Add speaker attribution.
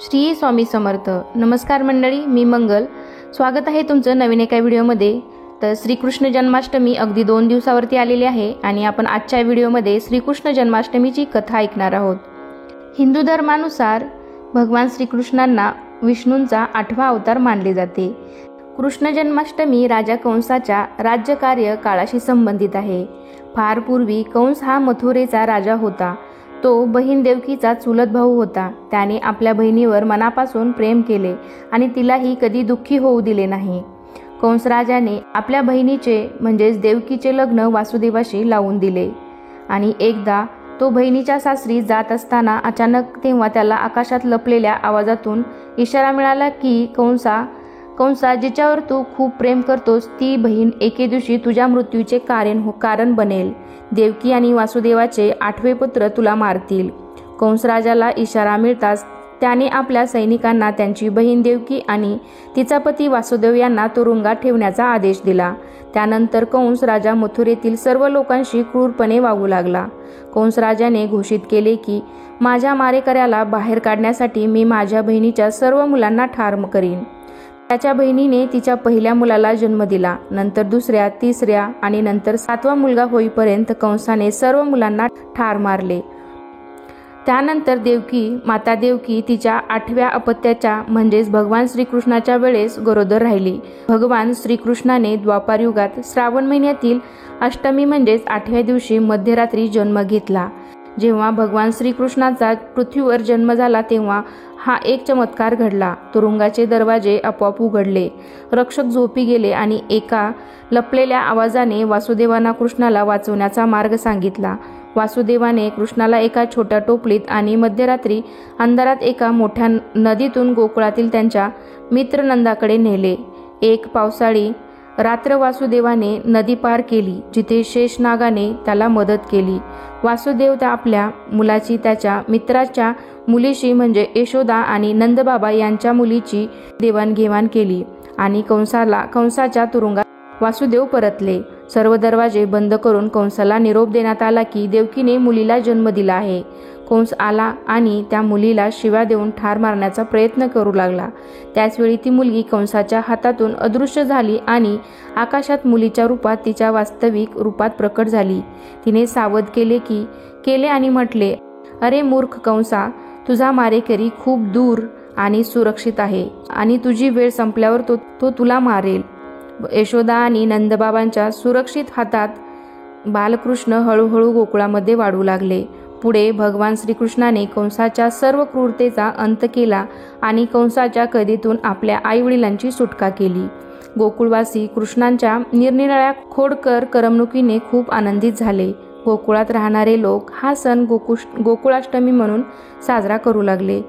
Speaker 1: श्री स्वामी समर्थ. नमस्कार मंडळी, मी मंगल. स्वागत आहे तुमचं नवीन एका व्हिडिओमध्ये. तर श्रीकृष्ण जन्माष्टमी अगदी 2 दिवसावरती आलेली आहे आणि आपण आजच्या व्हिडिओमध्ये श्रीकृष्ण जन्माष्टमीची कथा ऐकणार आहोत. हिंदू धर्मानुसार भगवान श्रीकृष्णांना विष्णूंचा 8वा अवतार मानले जाते. कृष्ण जन्माष्टमी राजा कंसाच्या राज्यकार्य काळाशी संबंधित आहे. फार पूर्वी कंस हा मथुरेचा राजा होता. तो बहीण देवकीचा चुलत भाऊ होता. त्याने आपल्या बहिणीवर मनापासून प्रेम केले आणि तिलाही कधी दुःखी होऊ दिले नाही. कंस राजाने आपल्या बहिणीचे म्हणजेच देवकीचे लग्न वासुदेवाशी लावून दिले आणि एकदा तो बहिणीच्या सासरी जात असताना अचानक तेव्हा त्याला आकाशात लपलेल्या आवाजातून इशारा मिळाला की कंसा जिच्यावर तू खूप प्रेम करतोस ती बहीण एके दिवशी तुझ्या मृत्यूचे कारण बनेल. देवकी आणि वासुदेवाचे 8वे पुत्र तुला मारतील. कंसराजाला इशारा मिळताच त्याने आपल्या सैनिकांना त्यांची बहीण देवकी आणि तिचा पती वासुदेव यांना तुरुंगात ठेवण्याचा आदेश दिला. त्यानंतर कंस राजा मथुरेतील सर्व लोकांशी क्रूरपणे वागू लागला. कंसराजाने घोषित केले की माझ्या मारेकऱ्याला बाहेर काढण्यासाठी मी माझ्या बहिणीच्या सर्व मुलांना ठार करीन. त्याच्या बहिणीने तिच्या पहिल्या मुलाला जन्म दिला. नंतर दुसऱ्या, तिसऱ्या आणि नंतर 7वा मुलगा होईपर्यंत कंसाने सर्व मुलांना ठार मारले. त्यानंतर माता देवकी तिच्या 8व्या अपत्याच्या म्हणजेच भगवान श्रीकृष्णाच्या वेळेस गरोदर राहिली. भगवान श्रीकृष्णाने द्वापार युगात श्रावण महिन्यातील अष्टमी म्हणजेच 8व्या दिवशी मध्यरात्री जन्म घेतला. जेव्हा भगवान श्रीकृष्णाचा पृथ्वीवर जन्म झाला तेव्हा हा एक चमत्कार घडला. तुरुंगाचे दरवाजे आपोआप उघडले, रक्षक झोपी गेले आणि एका लपलेल्या आवाजाने वासुदेवांना कृष्णाला वाचवण्याचा मार्ग सांगितला. वासुदेवाने कृष्णाला एका छोट्या टोपलीत आणि मध्यरात्री अंधारात एका मोठ्या नदीतून गोकुळातील त्यांच्या मित्र नंदाकडे नेले. एक पावसाळी रात्र वासुदेवाने नदी पार केली जिथे शेषनागाने त्याला मदत केली. वासुदेव आपल्या मुलाची त्याच्या मित्राच्या मुलीशी म्हणजे यशोदा आणि नंदबाबा यांच्या मुलीची देवाणघेवाण केली आणि कंसाच्या तुरुंगात वासुदेव परतले. सर्व दरवाजे बंद करून कंसाला निरोप देण्यात आला की देवकीने मुलीला जन्म दिला आहे. कंस आला आणि त्या मुलीला शिव्या देऊन ठार मारण्याचा प्रयत्न करू लागला. त्याचवेळी ती मुलगी कंसाच्या हातातून अदृश्य झाली आणि आकाशात मुलीच्या रूपात तिच्या वास्तविक रूपात प्रकट झाली. तिने सावध केले आणि म्हटले, अरे मूर्ख कंसा, तुझा मारेकरी खूप दूर आणि सुरक्षित आहे आणि तुझी वेळ संपल्यावर तो तुला मारेल. यशोदा आणि नंदबाबांच्या सुरक्षित हातात बालकृष्ण हळूहळू गोकुळामध्ये वाढू लागले. पुढे भगवान श्रीकृष्णाने कंसाच्या सर्व क्रूरतेचा अंत केला आणि कंसाच्या कैदेतून आपल्या आईवडिलांची सुटका केली. गोकुळवासी कृष्णांच्या निरनिराळ्या खोडकर करमणुकीने खूप आनंदित झाले. गोकुळात राहणारे लोक हा सण गोकुळाष्टमी म्हणून साजरा करू लागले.